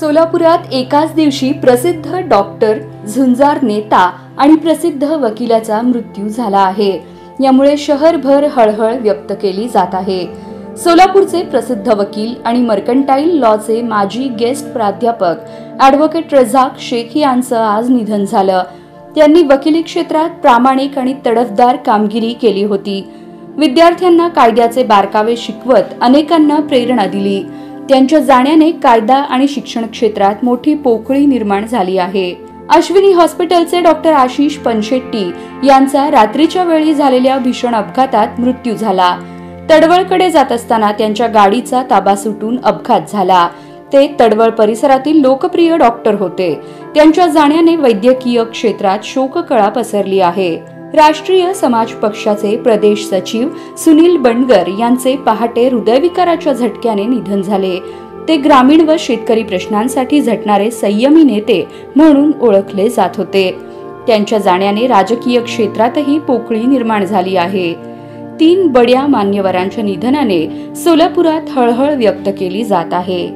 सोलापुरात एकाच दिवशी प्रसिद्ध डॉक्टर, झुंजार नेता आणि प्रसिद्ध वकिलाचा मृत्यू झाला आहे। यामुळे शहरभर हळहळ व्यक्त केली जात आहे। सोलापूरचे प्रसिद्ध वकील आणि मर्कंटाईल लॉचे माजी गेस्ट प्राध्यापक ॲडव्होकेट रझाक शेख यांचं आज निधन झालं। त्यांनी वकिली क्षेत्रात प्रामाणिक आणि तडफदार कामगिरी केली होती। विद्यार्थ्यांना कायद्याचे बारकावे शिकवत अनेकांना प्रेरणा दिली। त्यांच्या जाण्याने कायदा आणि शिक्षण क्षेत्रात मोठी पोकळी निर्माण झाली आहे। अश्विनी हॉस्पिटलचे डॉक्टर आशिष पनशेट्टी यांचा रात्रीच्या वेळी झालेल्या भीषण अपघातात मृत्यू झाला। तडवळकडे जात असताना त्यांच्या गाडीचा ताबा सुटून अपघात झाला। ते तडवळ परिसरातील लोकप्रिय डॉक्टर होते। त्यांच्या जाण्याने वैद्यकीय क्षेत्रात शोककळा पसरली आहे। राष्ट्रीय समाज पक्षाचे प्रदेश सचिव सुनील बंडगर यांचे पहाटे हृदयविकाराच्या झटक्याने निधन झाले। ते ग्रामीण व शेतकरी प्रश्नांसाठी झटणारे संयमी नेते म्हणून ओळखले जात होते। त्यांच्या जाण्याने राजकीय क्षेत्रातही पोकळी निर्माण झाली आहे। 3 बड्या मान्यवरांच्या निधनाने सोलापुरात हळहळ व्यक्त केली जात आहे।